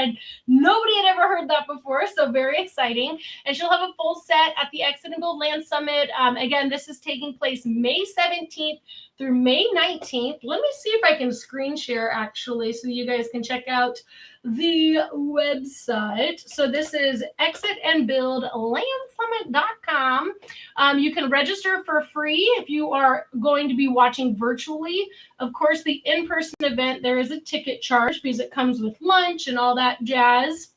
Nobody had ever heard that before. So very exciting. And she'll have a full set at the Exit and Gold Land Summit. Again, this is taking place May 17th through May 19th. Let me see if I can screen share actually, so you guys can check out the website. So this is exitandbuildlandsummit.com. You can register for free if you are going to be watching virtually. Of course, the in-person event, there is a ticket charge because it comes with lunch and all that jazz.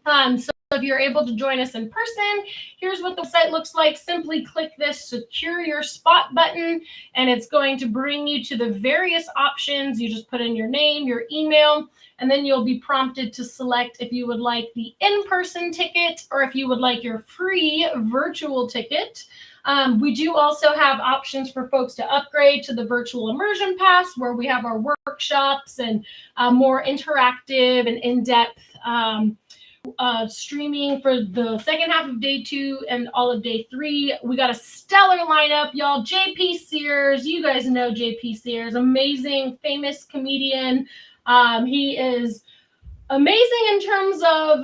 So if you're able to join us in person, here's what the site looks like. Simply click this secure your spot button, and it's going to bring you to the various options. You just put in your name, your email, and then you'll be prompted to select if you would like the in-person ticket or if you would like your free virtual ticket. We do also have options for folks to upgrade to the virtual immersion pass, where we have our workshops and more interactive and in-depth streaming for the second half of day 2 and all of day 3. We got a stellar lineup, y'all. JP Sears, you guys know JP Sears, amazing, famous comedian. He is amazing in terms of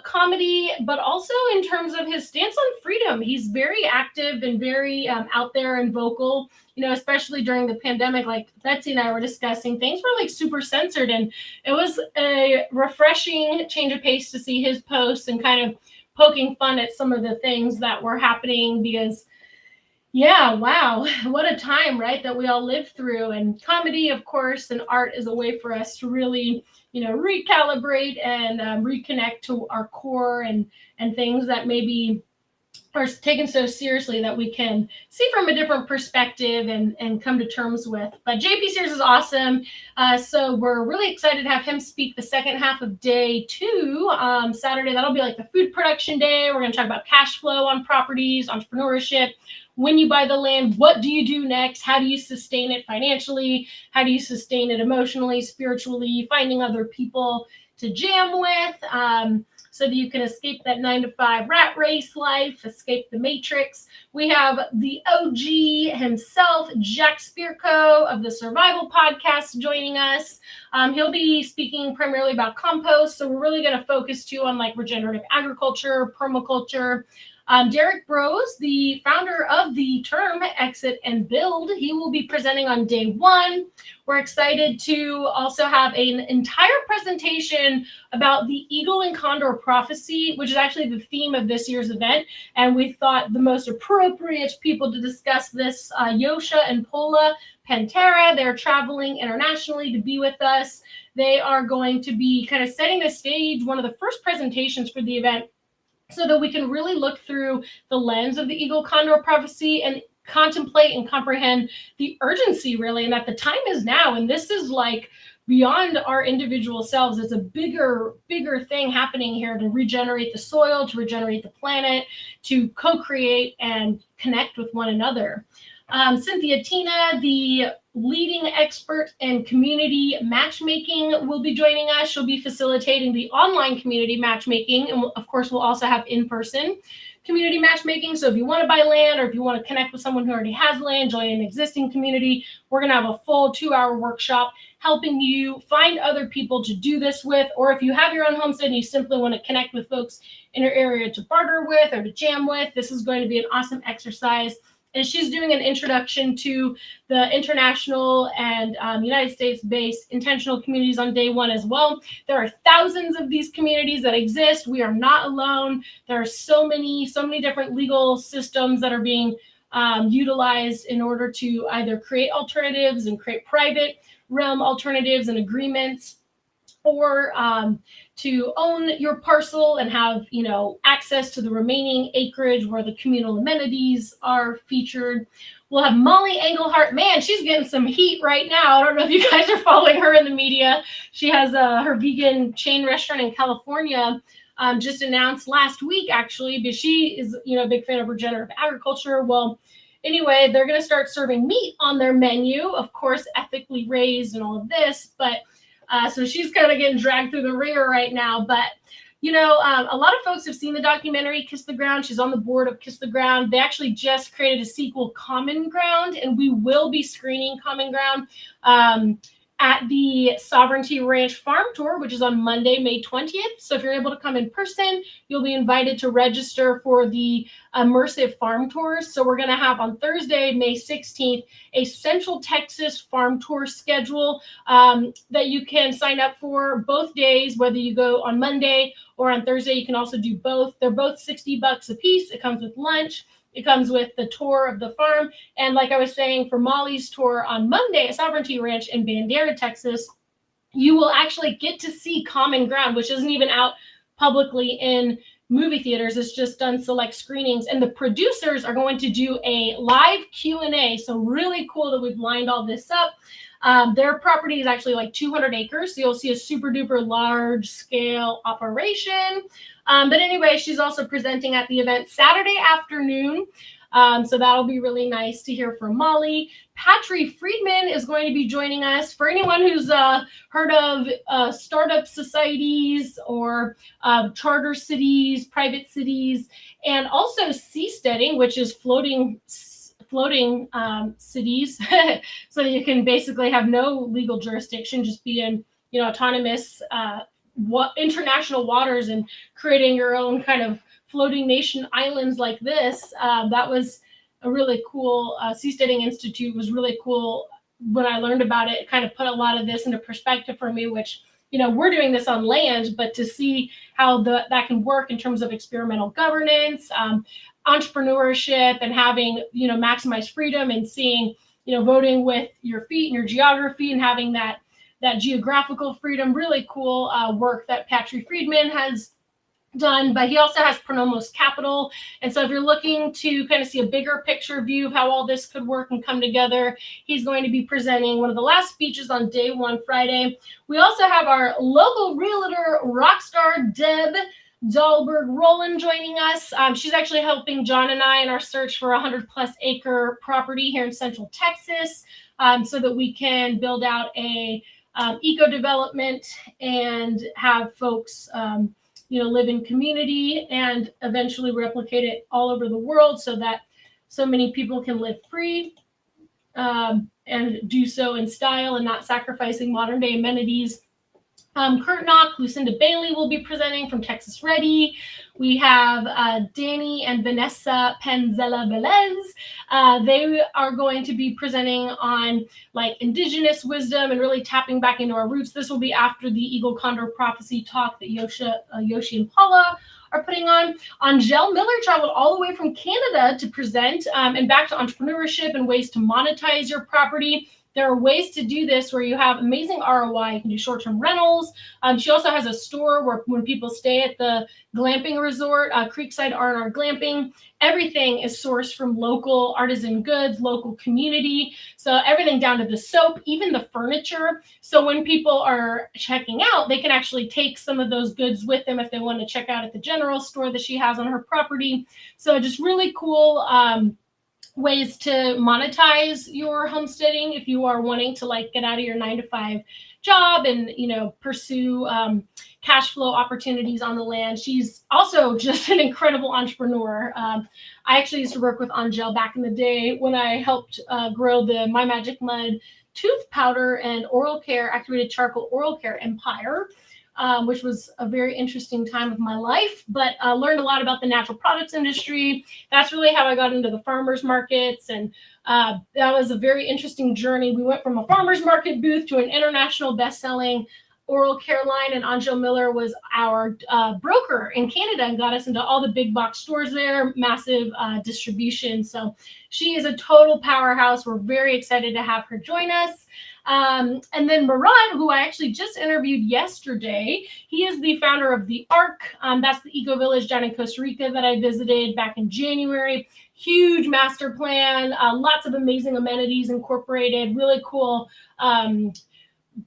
comedy, but also in terms of his stance on freedom. He's very active and very out there and vocal, especially during the pandemic. Like Betsy and I were discussing, things were like super censored, and it was a refreshing change of pace to see his posts and kind of poking fun at some of the things that were happening, because yeah, wow, what a time, right, that we all lived through. And comedy, of course, and art is a way for us to really, recalibrate and reconnect to our core and things that maybe are taken so seriously that we can see from a different perspective and come to terms with. But JP Sears is awesome. So we're really excited to have him speak the second half of day 2, Saturday. That'll be like the food production day. We're going to talk about cash flow on properties, entrepreneurship. When you buy the land, what do you do next? How do you sustain it financially? How do you sustain it emotionally, spiritually, finding other people to jam with, so that you can escape that 9-to-5 rat race life, escape the matrix. We have the OG himself, Jack Spirko of the Survival Podcast, joining us. He'll be speaking primarily about compost. So we're really going to focus too on like regenerative agriculture, permaculture. Derek Bros, the founder of the term Exit and Build, he will be presenting on day 1. We're excited to also have an entire presentation about the Eagle and Condor prophecy, which is actually the theme of this year's event. And we thought the most appropriate people to discuss this, Yosha and Pola Pantera. They're traveling internationally to be with us. They are going to be kind of setting the stage, one of the first presentations for the event, so that we can really look through the lens of the Eagle Condor prophecy and contemplate and comprehend the urgency, really, and that the time is now. And this is like beyond our individual selves. It's a bigger thing happening here to regenerate the soil, to regenerate the planet, to co-create and connect with one another. Cynthia Tina, the leading expert in community matchmaking, will be joining us. She'll be facilitating the online community matchmaking. And of course, we'll also have in-person community matchmaking. So if you want to buy land, or if you want to connect with someone who already has land, join an existing community, we're going to have a full 2-hour workshop helping you find other people to do this with. Or if you have your own homestead and you simply want to connect with folks in your area to barter with or to jam with, this is going to be an awesome exercise. And she's doing an introduction to the international and United States-based intentional communities on day 1 as well. There are thousands of these communities that exist. We are not alone. There are so many different legal systems that are being utilized in order to either create alternatives and create private realm alternatives and agreements, or to own your parcel and have, access to the remaining acreage where the communal amenities are featured. We'll have Molly Engelhart. Man, she's getting some heat right now. I don't know if you guys are following her in the media. She has her vegan chain restaurant in California. just announced last week, actually, because she is, a big fan of regenerative agriculture. Well, anyway, they're going to start serving meat on their menu, of course, ethically raised and all of this. But so she's kind of getting dragged through the ringer right now. But, a lot of folks have seen the documentary Kiss the Ground. She's on the board of Kiss the Ground. They actually just created a sequel, Common Ground, and we will be screening Common Ground at the Sovereignty Ranch Farm Tour, which is on Monday, May 20th. So if you're able to come in person, you'll be invited to register for the immersive farm tours. So we're going to have on Thursday, May 16th, a Central Texas farm tour schedule that you can sign up for both days, whether you go on Monday or on Thursday. You can also do both. They're both $60 a piece. It comes with lunch. It comes with the tour of the farm. And like I was saying, for Molly's tour on Monday at Sovereignty Ranch in Bandera, Texas, you will actually get to see Common Ground, which isn't even out publicly in movie theaters. It's just done select screenings. And the producers are going to do a live Q&A. So really cool that we've lined all this up. Their property is actually like 200 acres. So you'll see a super duper large scale operation. But anyway, she's also presenting at the event Saturday afternoon. So that'll be really nice to hear from Molly. Patry Friedman is going to be joining us. For anyone who's heard of startup societies or charter cities, private cities, and also seasteading, which is floating cities, so you can basically have no legal jurisdiction, just be in autonomous international waters and creating your own kind of floating nation islands like this. That was a really cool Seasteading Institute was really cool. When I learned about it, it kind of put a lot of this into perspective for me, which we're doing this on land, but to see how that can work in terms of experimental governance, entrepreneurship, and having maximized freedom, and seeing voting with your feet and your geography, and having that geographical freedom. Really cool work that Patry Friedman has done. But he also has Pronomos Capital. And so if you're looking to kind of see a bigger picture view of how all this could work and come together, he's going to be presenting one of the last speeches on day one, Friday. We also have our local realtor, rockstar Deb Dahlberg Rowland, joining us. She's actually helping John and I in our search for a 100+ acre property here in Central Texas, so that we can build out a eco development and have folks live in community and eventually replicate it all over the world, so that so many people can live free and do so in style and not sacrificing modern day amenities. Kurt Knock, Lucinda Bailey will be presenting from Texas Ready. We have Danny and Vanessa Penzella Velez. They are going to be presenting on like indigenous wisdom and really tapping back into our roots. This will be after the Eagle Condor Prophecy talk that Yoshi and Paula are putting on. Angel Miller traveled all the way from Canada to present and back to entrepreneurship and ways to monetize your property. There are ways to do this where you have amazing ROI. You can do short-term rentals. She also has a store where when people stay at the glamping resort, Creekside R&R Glamping, everything is sourced from local artisan goods, local community. So everything down to the soap, even the furniture. So when people are checking out, they can actually take some of those goods with them if they want to check out at the general store that she has on her property. So just really cool ways to monetize your homesteading if you are wanting to like get out of your 9-to-5 job and pursue cash flow opportunities on the land. She's also just an incredible entrepreneur. I actually used to work with Angel back in the day when I helped grow the My Magic Mud tooth powder and oral care, activated charcoal oral care empire. Which was a very interesting time of my life, but learned a lot about the natural products industry. That's really how I got into the farmers markets. And that was a very interesting journey. We went from a farmers market booth to an international best-selling oral care line. And Angel Miller was our broker in Canada and got us into all the big box stores there, massive distribution. So she is a total powerhouse. We're very excited to have her join us. And then Murat, who I actually just interviewed yesterday, he is the founder of the ARC. That's the eco village down in Costa Rica that I visited back in January. Huge master plan, lots of amazing amenities incorporated, really cool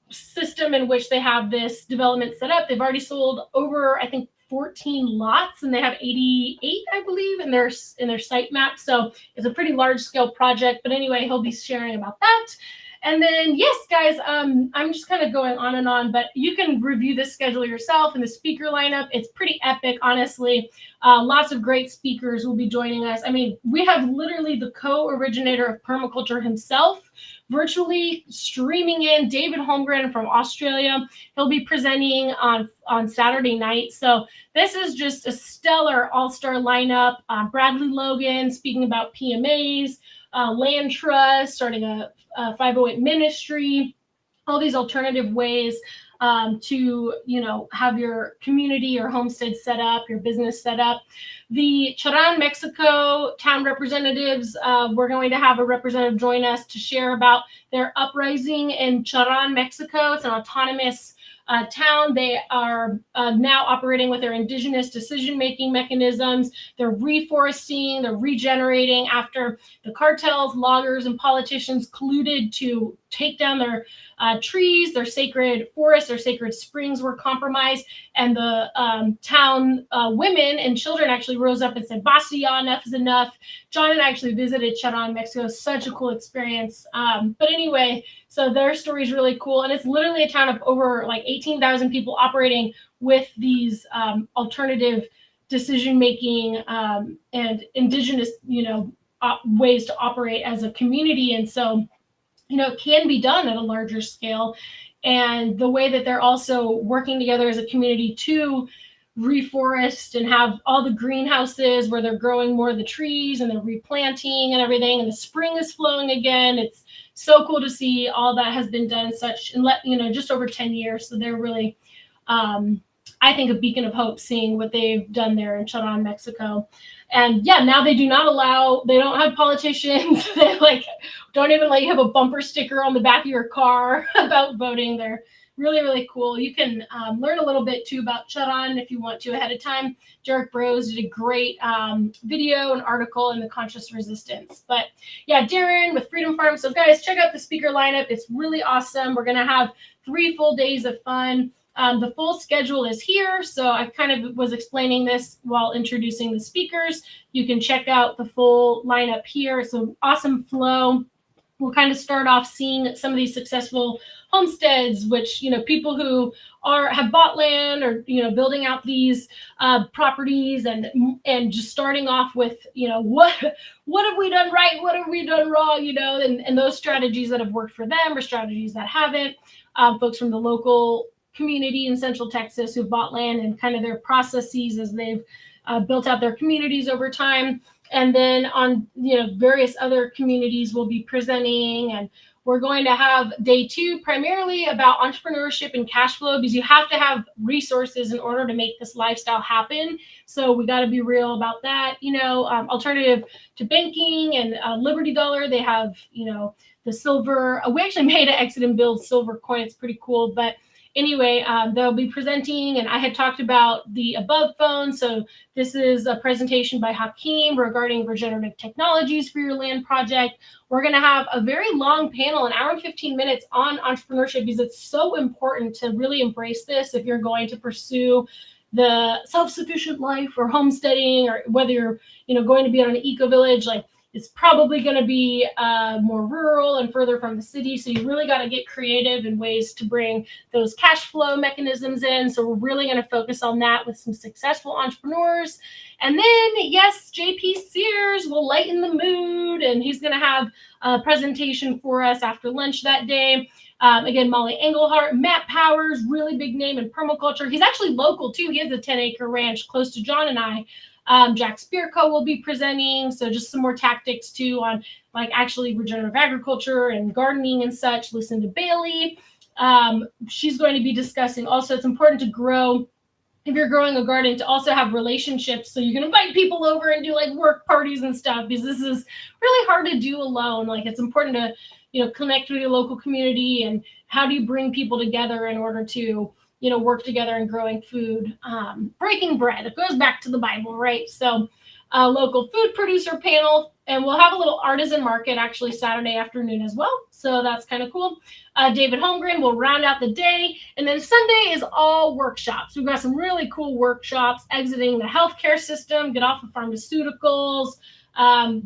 system in which they have this development set up. They've already sold over, I think, 14 lots, and they have 88, I believe, in their site map. So it's a pretty large scale project. But anyway, he'll be sharing about that. And then, yes, guys, I'm just kind of going on and on, but you can review this schedule yourself and the speaker lineup. It's pretty epic, honestly. Lots of great speakers will be joining us. I mean, we have literally the co-originator of permaculture himself virtually streaming in, David Holmgren from Australia. He'll be presenting on Saturday night. So this is just a stellar all-star lineup. Bradley Logan speaking about PMAs, land trust, starting a 508 ministry, all these alternative ways to, have your community or homestead set up, your business set up. The Charan, Mexico town representatives, we're going to have a representative join us to share about their uprising in Charan, Mexico. It's an autonomous town. They are now operating with their indigenous decision-making mechanisms. They're reforesting, they're regenerating after the cartels, loggers, and politicians colluded to take down their trees, their sacred forests, their sacred springs were compromised. And the town women and children actually rose up and said, Basta, ya, enough is enough. John and I actually visited Charan, Mexico. Such a cool experience. But anyway, so their story is really cool. And it's literally a town of over like 18,000 people operating with these alternative decision-making and indigenous, ways to operate as a community. And so, it can be done at a larger scale. And the way that they're also working together as a community to reforest and have all the greenhouses where they're growing more of the trees and they're replanting and everything, and the spring is flowing again. It's so cool to see all that has been done in just over 10 years. So they're really, I think, a beacon of hope seeing what they've done there in Charan, Mexico. And yeah, now they don't have politicians. They don't even let you have a bumper sticker on the back of your car about voting. They're really, really cool. You can learn a little bit too about Charan if you want to ahead of time. Derek Brose did a great video and article in the Conscious Resistance. But yeah, Darren with Freedom Farm. So guys, check out the speaker lineup. It's really awesome. We're going to have 3 full days of fun. The full schedule is here. So I kind of was explaining this while introducing the speakers. You can check out the full lineup here. It's an awesome flow. We'll kind of start off seeing some of these successful homesteads, which, people who have bought land or, building out these properties and just starting off with, what have we done right? What have we done wrong? And those strategies that have worked for them or strategies that haven't. Folks from the local community in Central Texas who've bought land and kind of their processes as they've built out their communities over time. And then on, various other communities will be presenting, and we're going to have day 2 primarily about entrepreneurship and cash flow, because you have to have resources in order to make this lifestyle happen. So we got to be real about that. Alternative to banking and Liberty Dollar, they have, the silver. We actually made an exit and build silver coin. It's pretty cool. But anyway, they'll be presenting, and I had talked about the above phone. So this is a presentation by Hakeem regarding regenerative technologies for your land project. We're going to have a very long panel, an hour and 15 minutes on entrepreneurship, because it's so important to really embrace this if you're going to pursue the self-sufficient life or homesteading, or whether you're, going to be on an eco-village. It's probably going to be more rural and further from the city. So you really got to get creative in ways to bring those cash flow mechanisms in. So we're really going to focus on that with some successful entrepreneurs. And then, yes, JP Sears will lighten the mood, and he's going to have a presentation for us after lunch that day. Again, Molly Engelhart, Matt Powers, really big name in permaculture. He's actually local too. He has a 10-acre ranch close to John and I. Jack Spearco will be presenting. So just some more tactics too on actually regenerative agriculture and gardening and such. Listen to Bailey. She's going to be discussing also, it's important to grow, if you're growing a garden, to also have relationships. So you can invite people over and do work parties and stuff, because this is really hard to do alone. It's important to, connect with your local community, and how do you bring people together in order to, work together in growing food, breaking bread. It goes back to the Bible, right? So local food producer panel, and we'll have a little artisan market actually Saturday afternoon as well. So that's kind of cool. David Holmgren will round out the day. And then Sunday is all workshops. We've got some really cool workshops: exiting the healthcare system, get off of pharmaceuticals.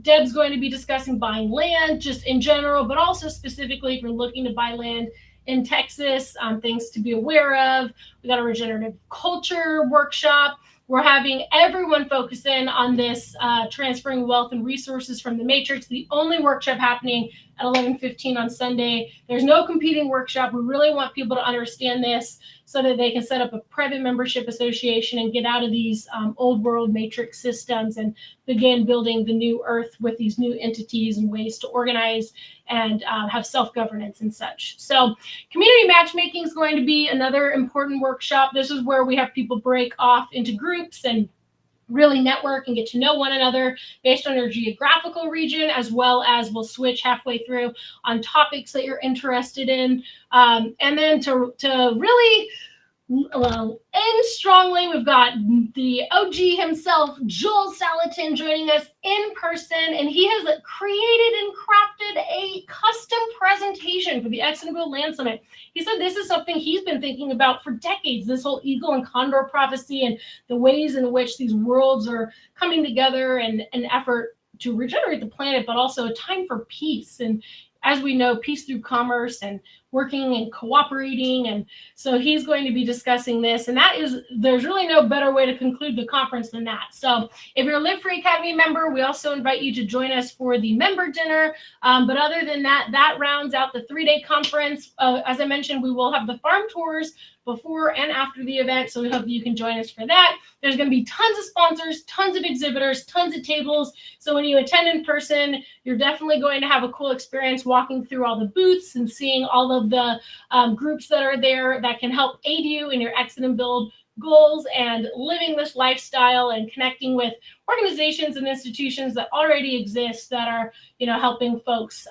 Deb's going to be discussing buying land just in general, but also specifically if you're looking to buy land in Texas, things to be aware of. We got a regenerative culture workshop. We're having everyone focus in on this transferring wealth and resources from the matrix. The only workshop happening at 11:15 on Sunday. There's no competing workshop. We really want people to understand this so that they can set up a private membership association and get out of these old world matrix systems and begin building the new earth with these new entities and ways to organize and have self-governance and such. So community matchmaking is going to be another important workshop. This is where we have people break off into groups and really network and get to know one another based on your geographical region, as well as we'll switch halfway through on topics that you're interested in. And then to really end strongly, we've got the OG himself, Joel Salatin, joining us in person, and he has created and crafted a custom presentation for the Exit and Build Land Summit. He said this is something he's been thinking about for decades, this whole eagle and condor prophecy and the ways in which these worlds are coming together and an effort to regenerate the planet, but also a time for peace. And as we know, peace through commerce and working and cooperating. And so he's going to be discussing this. And there's really no better way to conclude the conference than that. So if you're a Live Free Academy member, we also invite you to join us for the member dinner. But other than that, that rounds out the 3-day conference. As I mentioned, we will have the farm tours before and after the event. So we hope that you can join us for that. There's going to be tons of sponsors, tons of exhibitors, tons of tables. So when you attend in person, you're definitely going to have a cool experience walking through all the booths and seeing all of the groups that are there that can help aid you in your exit and build goals and living this lifestyle and connecting with organizations and institutions that already exist that are, helping folks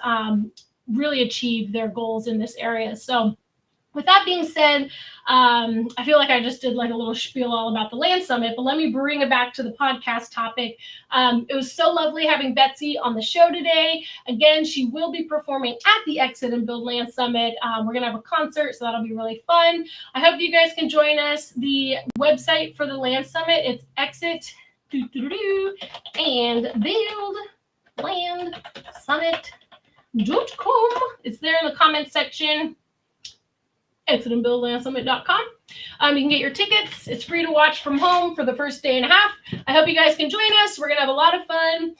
really achieve their goals in this area. So with that being said, I feel like I just did like a little spiel all about the Land Summit, but let me bring it back to the podcast topic. It was so lovely having Betsy on the show today. Again, she will be performing at the Exit and Build Land Summit. We're going to have a concert, so that'll be really fun. I hope you guys can join us. The website for the Land Summit, it's exit and build landsummit.com. It's there in the comments section. exitandbuildlandsummit.com. You can get your tickets. It's free to watch from home for the first day and a half. I hope you guys can join us. We're going to have a lot of fun.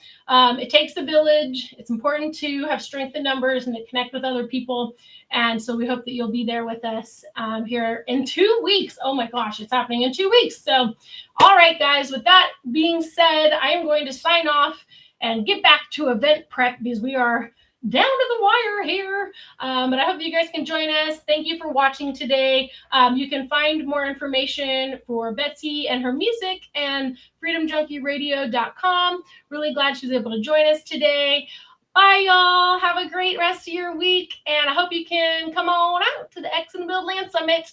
It takes a village. It's important to have strength in numbers and to connect with other people. And so we hope that you'll be there with us here in 2 weeks. Oh my gosh, it's happening in 2 weeks. So, all right, guys, with that being said, I am going to sign off and get back to event prep because we are down to the wire here, but I hope you guys can join us. Thank you for watching today. You can find more information for Betsy and her music and freedomjunkieradio.com. Really glad she was able to join us today. Bye, y'all. Have a great rest of your week, and I hope you can come on out to the Exit and Build Land Summit.